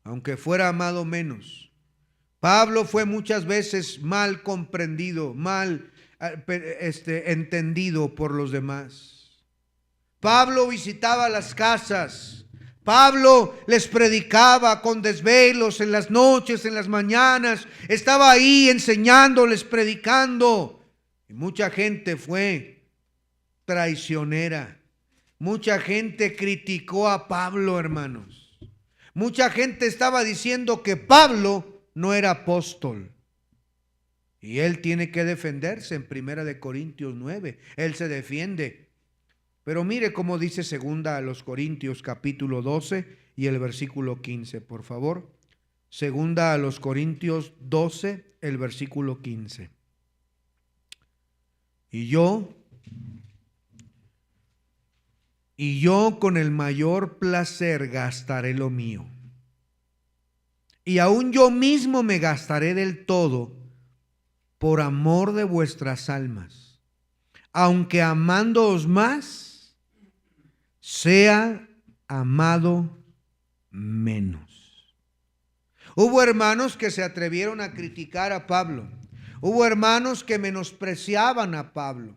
A: aunque fuera amado menos. Pablo fue muchas veces mal comprendido, mal entendido por los demás. Pablo visitaba las casas. Pablo les predicaba con desvelos en las noches, en las mañanas. Estaba ahí enseñándoles, predicando. Y mucha gente fue traicionera. Mucha gente criticó a Pablo, hermanos. Mucha gente estaba diciendo que Pablo no era apóstol. Y él tiene que defenderse en 1 Corintios 9. Él se defiende. Pero mire cómo dice 2 Corintios capítulo 12 y el versículo 15, por favor. 2 Corintios 12, el versículo 15. Y yo con el mayor placer gastaré lo mío. Y aún yo mismo me gastaré del todo por amor de vuestras almas, aunque amándoos más, sea amado menos. Hubo hermanos que se atrevieron a criticar a Pablo. Hubo hermanos que menospreciaban a Pablo.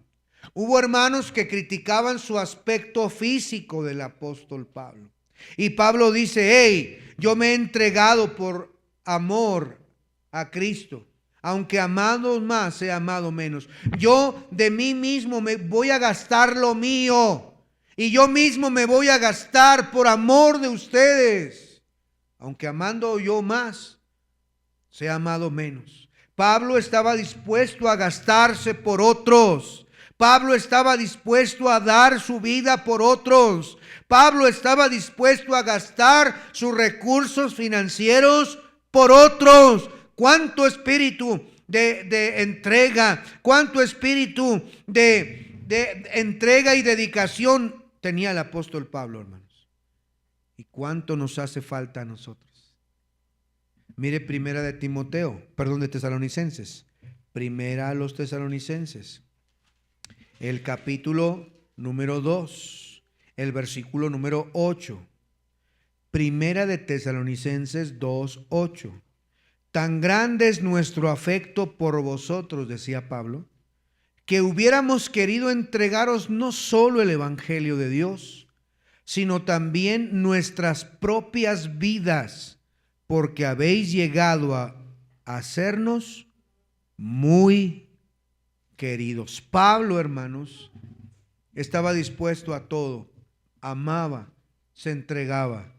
A: Hubo hermanos que criticaban su aspecto físico del apóstol Pablo. Y Pablo dice: hey, yo me he entregado por amor a Cristo. Aunque amado más, sea amado menos. Yo de mí mismo me voy a gastar lo mío. Y yo mismo me voy a gastar por amor de ustedes. Aunque amando yo más, sea amado menos. Pablo estaba dispuesto a gastarse por otros. Pablo estaba dispuesto a dar su vida por otros. Pablo estaba dispuesto a gastar sus recursos financieros por otros. ¿Cuánto espíritu de entrega? ¿Cuánto espíritu de entrega y dedicación tenía el apóstol Pablo, hermanos? ¿Y cuánto nos hace falta a nosotros? Mire de Tesalonicenses. Primera a los Tesalonicenses. El capítulo número 2, el versículo número 8. Primera de Tesalonicenses 2:8. Tan grande es nuestro afecto por vosotros, decía Pablo, que hubiéramos querido entregaros no solo el evangelio de Dios, sino también nuestras propias vidas, porque habéis llegado a hacernos muy queridos. Pablo, hermanos, estaba dispuesto a todo, amaba, se entregaba.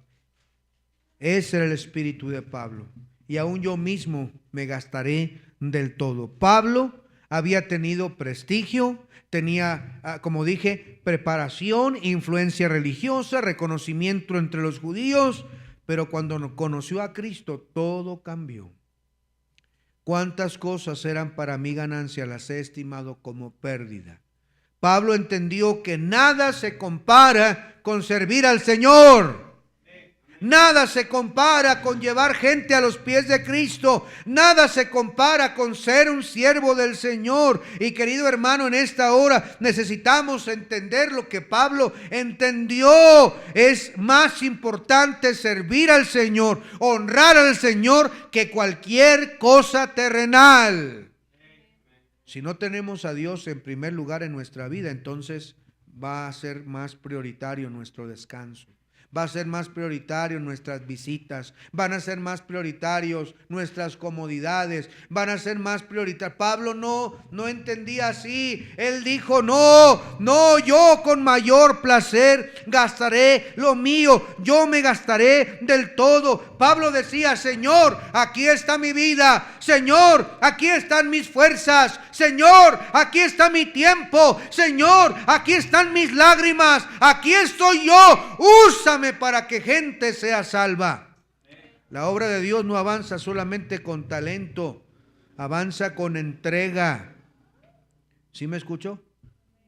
A: Ese era el espíritu de Pablo. Y aún yo mismo me gastaré del todo. Pablo había tenido prestigio, tenía, como dije, preparación, influencia religiosa, reconocimiento entre los judíos, pero cuando conoció a Cristo, todo cambió. ¿Cuántas cosas eran para mí ganancia? Las he estimado como pérdida. Pablo entendió que nada se compara con servir al Señor. Nada se compara con llevar gente a los pies de Cristo. Nada se compara con ser un siervo del Señor. Y querido hermano, en esta hora necesitamos entender lo que Pablo entendió. Es más importante servir al Señor, honrar al Señor, que cualquier cosa terrenal. Si no tenemos a Dios en primer lugar en nuestra vida, entonces va a ser más prioritario nuestro descanso. Va a ser más prioritario nuestras visitas, van a ser más prioritarios nuestras comodidades, van a ser más prioritarios. Pablo no entendía así. Él dijo: no, yo con mayor placer gastaré lo mío, yo me gastaré del todo. Pablo decía: Señor, aquí está mi vida, Señor, aquí están mis fuerzas, Señor, aquí está mi tiempo, Señor, aquí están mis lágrimas, aquí estoy yo, úsame para que gente sea salva. La obra de Dios no avanza solamente con talento, avanza con entrega. ¿Sí me escuchó?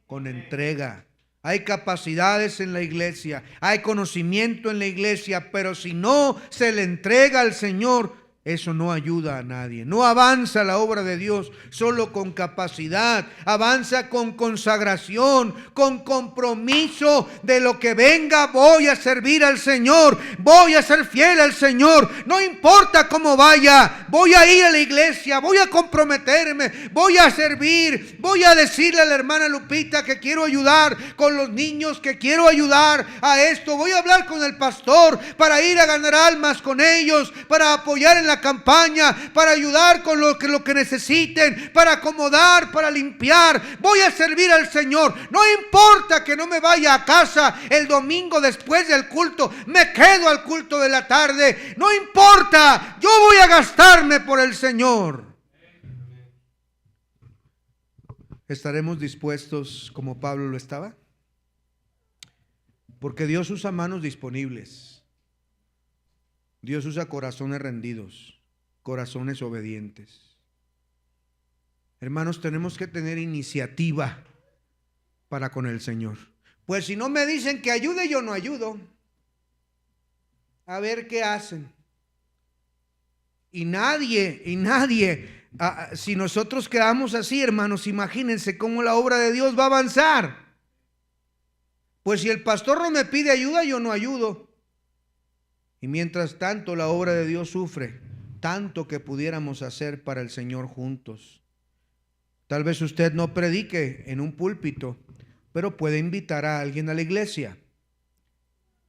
A: Con entrega. Hay capacidades en la iglesia, hay conocimiento en la iglesia, pero si no se le entrega al Señor, eso no ayuda a nadie. No avanza la obra de Dios solo con capacidad. Avanza con consagración, con compromiso de lo que venga. Voy a servir al Señor, voy a ser fiel al Señor. No importa cómo vaya, voy a ir a la iglesia, voy a comprometerme, voy a servir. Voy a decirle a la hermana Lupita que quiero ayudar con los niños, que quiero ayudar a esto. Voy a hablar con el pastor para ir a ganar almas con ellos, para apoyar en la campaña, para ayudar con lo que necesiten, para acomodar, para limpiar. Voy a servir al Señor. No importa que no me vaya a casa el domingo después del culto, me quedo al culto de la tarde. No importa, yo voy a gastarme por el Señor. ¿Estaremos dispuestos como Pablo lo estaba? Porque Dios usa manos disponibles. Dios usa corazones rendidos, corazones obedientes. Hermanos, tenemos que tener iniciativa para con el Señor. Pues si no me dicen que ayude, yo no ayudo. A ver qué hacen. Y nadie, si nosotros quedamos así, hermanos, imagínense cómo la obra de Dios va a avanzar. Pues si el pastor no me pide ayuda, yo no ayudo. Y mientras tanto la obra de Dios sufre, tanto que pudiéramos hacer para el Señor juntos. Tal vez usted no predique en un púlpito, pero puede invitar a alguien a la iglesia.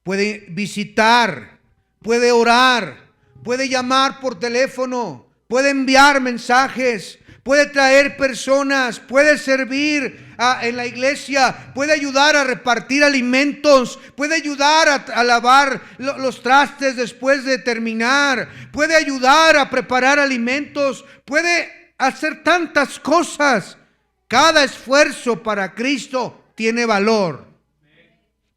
A: Puede visitar, puede orar, puede llamar por teléfono, puede enviar mensajes, puede traer personas, puede servir en la iglesia, puede ayudar a repartir alimentos, puede ayudar a lavar los trastes después de terminar, puede ayudar a preparar alimentos, puede hacer tantas cosas. Cada esfuerzo para Cristo tiene valor.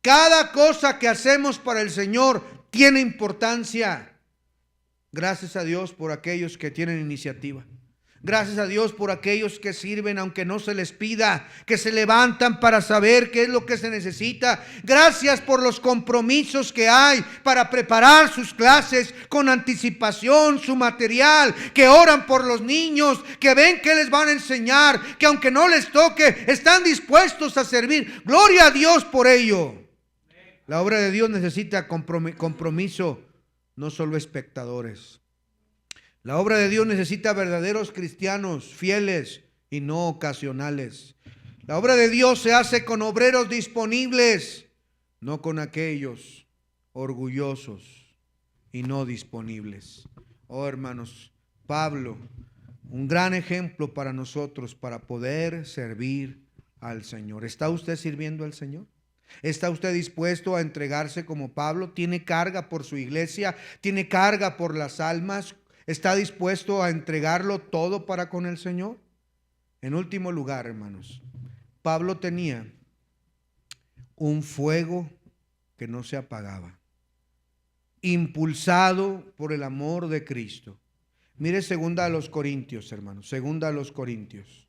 A: Cada cosa que hacemos para el Señor tiene importancia. Gracias a Dios por aquellos que tienen iniciativa. Gracias a Dios por aquellos que sirven aunque no se les pida, que se levantan para saber qué es lo que se necesita. Gracias por los compromisos que hay para preparar sus clases con anticipación, su material, que oran por los niños, que ven que les van a enseñar, que aunque no les toque, están dispuestos a servir. Gloria a Dios por ello. La obra de Dios necesita compromiso, no solo espectadores. La obra de Dios necesita verdaderos cristianos, fieles y no ocasionales. La obra de Dios se hace con obreros disponibles, no con aquellos orgullosos y no disponibles. Oh, hermanos, Pablo, un gran ejemplo para nosotros para poder servir al Señor. ¿Está usted sirviendo al Señor? ¿Está usted dispuesto a entregarse como Pablo? ¿Tiene carga por su iglesia? ¿Tiene carga por las almas? ¿Está dispuesto a entregarlo todo para con el Señor? En último lugar, hermanos, Pablo tenía un fuego que no se apagaba, impulsado por el amor de Cristo. Mire segunda a los Corintios, hermanos, segunda a los Corintios.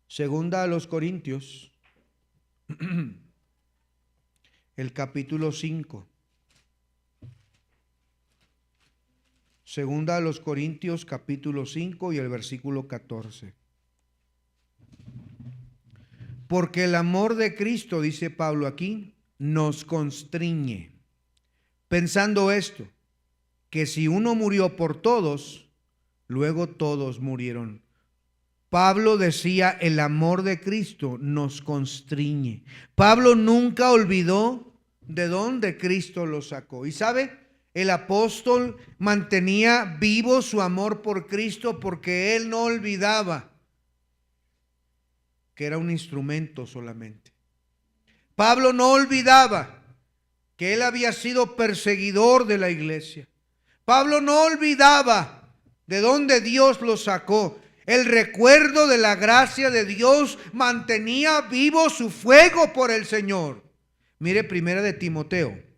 A: Segunda a los Corintios, el capítulo 5. Segunda a los Corintios capítulo 5 y el versículo 14. Porque el amor de Cristo, dice Pablo aquí, nos constriñe, pensando esto, que si uno murió por todos, luego todos murieron. Pablo decía, el amor de Cristo nos constriñe. Pablo nunca olvidó de dónde Cristo lo sacó. ¿Y sabe? El apóstol mantenía vivo su amor por Cristo porque él no olvidaba que era un instrumento solamente. Pablo no olvidaba que él había sido perseguidor de la iglesia. Pablo no olvidaba de dónde Dios lo sacó. El recuerdo de la gracia de Dios mantenía vivo su fuego por el Señor. Mire primera de Timoteo.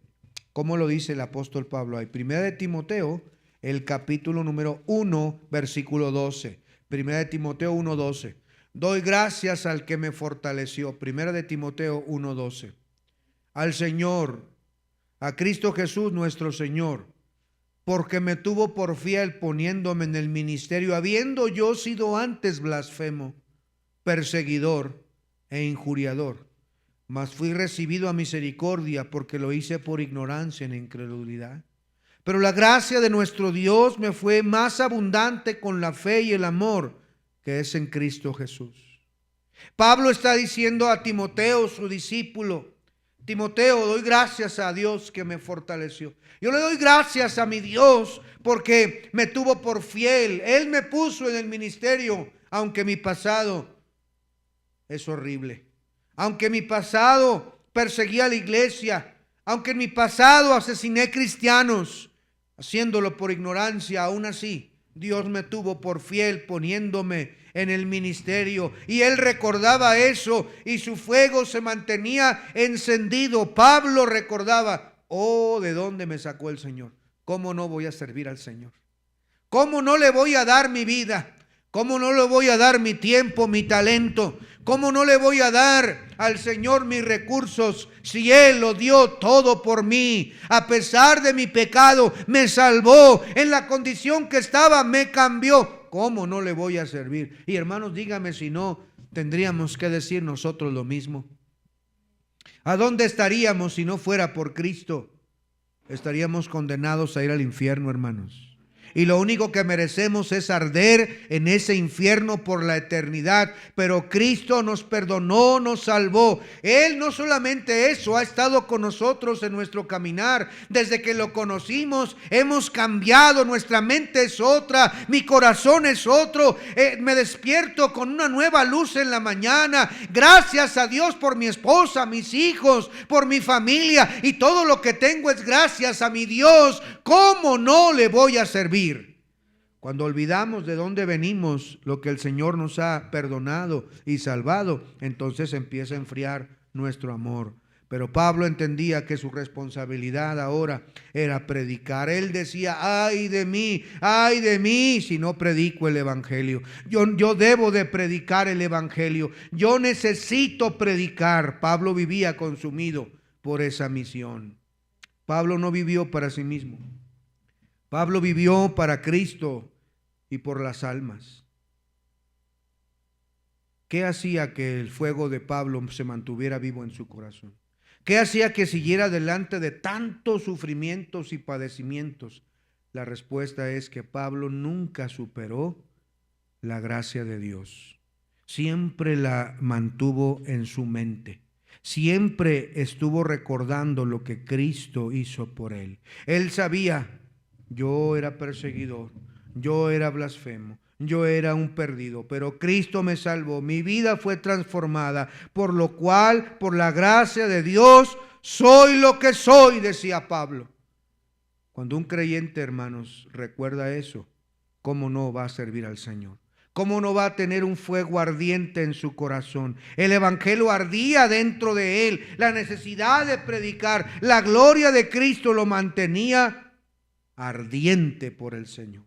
A: ¿Cómo lo dice el apóstol Pablo ahí? Primera de Timoteo, el capítulo número 1, versículo 12. Primera de Timoteo 1, 12. Doy gracias al que me fortaleció. Primera de Timoteo 1, 12. Al Señor, a Cristo Jesús nuestro Señor, porque me tuvo por fiel poniéndome en el ministerio, habiendo yo sido antes blasfemo, perseguidor e injuriador. Mas fui recibido a misericordia porque lo hice por ignorancia en incredulidad. Pero la gracia de nuestro Dios me fue más abundante con la fe y el amor que es en Cristo Jesús. Pablo está diciendo a Timoteo, su discípulo, Timoteo, doy gracias a Dios que me fortaleció. Yo le doy gracias a mi Dios porque me tuvo por fiel. Él me puso en el ministerio, aunque mi pasado es horrible. Aunque en mi pasado perseguí a la iglesia, aunque en mi pasado asesiné cristianos, haciéndolo por ignorancia, aún así Dios me tuvo por fiel poniéndome en el ministerio, y él recordaba eso y su fuego se mantenía encendido. Pablo recordaba: oh, ¿de dónde me sacó el Señor? ¿Cómo no voy a servir al Señor? ¿Cómo no le voy a dar mi vida? ¿Cómo no le voy a dar mi tiempo, mi talento? ¿Cómo no le voy a dar al Señor mis recursos si Él lo dio todo por mí? A pesar de mi pecado, me salvó. En la condición que estaba, me cambió. ¿Cómo no le voy a servir? Y hermanos, dígame si no tendríamos que decir nosotros lo mismo. ¿A dónde estaríamos si no fuera por Cristo? Estaríamos condenados a ir al infierno, hermanos. Y lo único que merecemos es arder en ese infierno por la eternidad. Pero Cristo nos perdonó, nos salvó. Él no solamente eso, ha estado con nosotros en nuestro caminar. Desde que lo conocimos, hemos cambiado. Nuestra mente es otra, mi corazón es otro. Me despierto con una nueva luz en la mañana. Gracias a Dios por mi esposa, mis hijos, por mi familia. Y todo lo que tengo es gracias a mi Dios. ¿Cómo no le voy a servir? Cuando olvidamos de dónde venimos, lo que el Señor nos ha perdonado y salvado, entonces empieza a enfriar nuestro amor. Pero Pablo entendía que su responsabilidad ahora era predicar. Él decía: ay de mí si no predico el evangelio. Yo debo de predicar el evangelio. Yo necesito predicar. Pablo vivía consumido por esa misión. Pablo no vivió para sí mismo. Pablo vivió para Cristo y por las almas. ¿Qué hacía que el fuego de Pablo se mantuviera vivo en su corazón? ¿Qué hacía que siguiera adelante de tantos sufrimientos y padecimientos? La respuesta es que Pablo nunca superó la gracia de Dios. Siempre la mantuvo en su mente. Siempre estuvo recordando lo que Cristo hizo por él. Él sabía: yo era perseguidor, yo era blasfemo, yo era un perdido, pero Cristo me salvó, mi vida fue transformada, por lo cual, por la gracia de Dios, soy lo que soy, decía Pablo. Cuando un creyente, hermanos, recuerda eso, ¿cómo no va a servir al Señor? ¿Cómo no va a tener un fuego ardiente en su corazón? El evangelio ardía dentro de él, la necesidad de predicar, la gloria de Cristo lo mantenía ardiente por el Señor.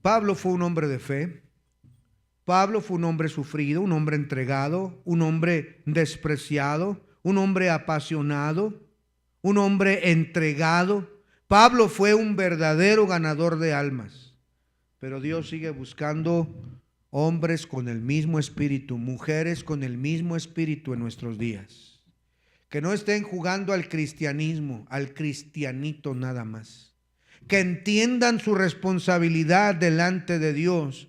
A: Pablo fue un hombre de fe. Pablo fue un hombre sufrido, un hombre entregado, un hombre despreciado, un hombre apasionado, un hombre entregado. Pablo fue un verdadero ganador de almas. Pero Dios sigue buscando hombres con el mismo espíritu, mujeres con el mismo espíritu en nuestros días. Que no estén jugando al cristianismo, al cristianito nada más. Que entiendan su responsabilidad delante de Dios.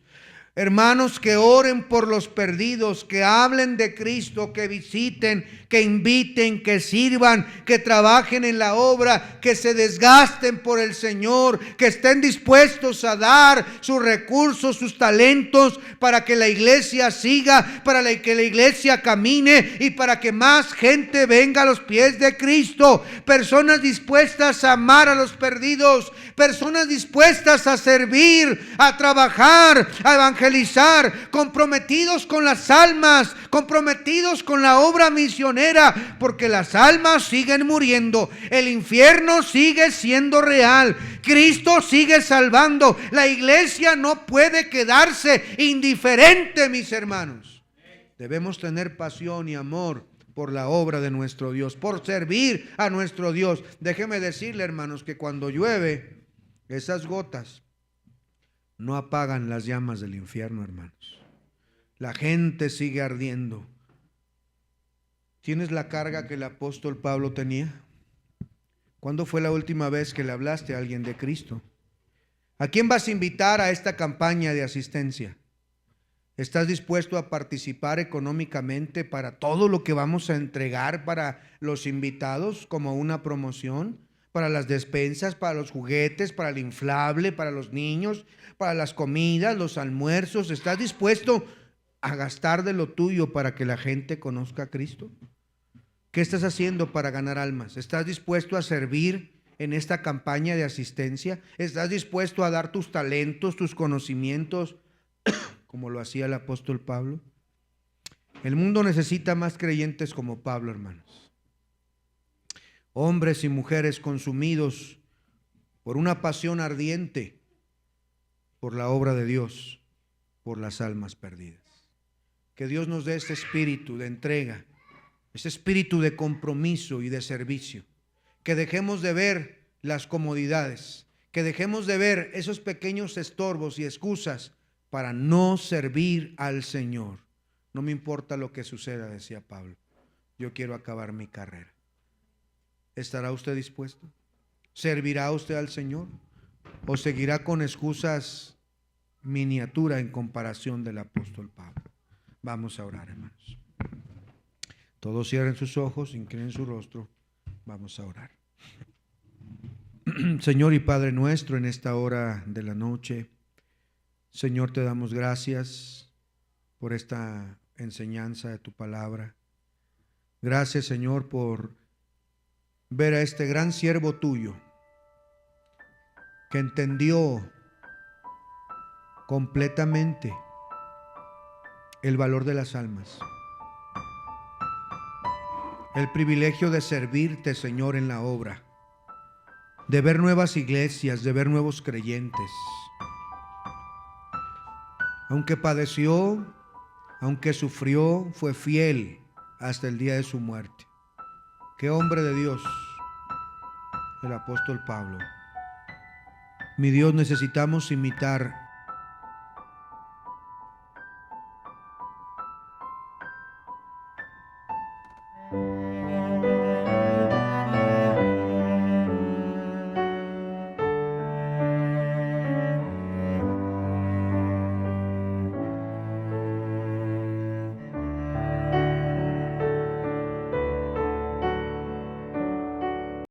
A: Hermanos, que oren por los perdidos, que hablen de Cristo, que visiten, que inviten, que sirvan, que trabajen en la obra, que se desgasten por el Señor, que estén dispuestos a dar sus recursos, sus talentos, para que la iglesia siga, para que la iglesia camine y para que más gente venga a los pies de Cristo. Personas dispuestas a amar a los perdidos, personas dispuestas a servir, a trabajar, a evangelizar, comprometidos con las almas, comprometidos con la obra misionera, porque las almas siguen muriendo, el infierno sigue siendo real, Cristo sigue salvando, la iglesia no puede quedarse indiferente, mis hermanos. Debemos tener pasión y amor por la obra de nuestro Dios, por servir a nuestro Dios. Déjeme decirle, hermanos, que cuando llueve, esas gotas no apagan las llamas del infierno, hermanos. La gente sigue ardiendo. ¿Tienes la carga que el apóstol Pablo tenía? ¿Cuándo fue la última vez que le hablaste a alguien de Cristo? ¿A quién vas a invitar a esta campaña de asistencia? ¿Estás dispuesto a participar económicamente para todo lo que vamos a entregar para los invitados como una promoción? Para las despensas, para los juguetes, para el inflable, para los niños, para las comidas, los almuerzos. ¿Estás dispuesto a gastar de lo tuyo para que la gente conozca a Cristo? ¿Qué estás haciendo para ganar almas? ¿Estás dispuesto a servir en esta campaña de asistencia? ¿Estás dispuesto a dar tus talentos, tus conocimientos como lo hacía el apóstol Pablo. El mundo necesita más creyentes como Pablo, hermanos. Hombres y mujeres consumidos por una pasión ardiente por la obra de Dios, por las almas perdidas. Que Dios nos dé ese espíritu de entrega, ese espíritu de compromiso y de servicio. Que dejemos de ver las comodidades, que dejemos de ver esos pequeños estorbos y excusas para no servir al Señor. No me importa lo que suceda, decía Pablo. Yo quiero acabar mi carrera. ¿Estará usted dispuesto? ¿Servirá usted al Señor? ¿O seguirá con excusas miniatura en comparación del apóstol Pablo? Vamos a orar, hermanos. Todos cierren sus ojos, inclinen su rostro. Vamos a orar. Señor y Padre nuestro, en esta hora de la noche, Señor, te damos gracias por esta enseñanza de tu palabra. Gracias, Señor, por ver a este gran siervo tuyo que entendió completamente el valor de las almas, el privilegio de servirte, Señor, en la obra, de ver nuevas iglesias, de ver nuevos creyentes. Aunque padeció, aunque sufrió, fue fiel hasta el día de su muerte. Qué hombre de Dios, el apóstol Pablo. Mi Dios, necesitamos imitar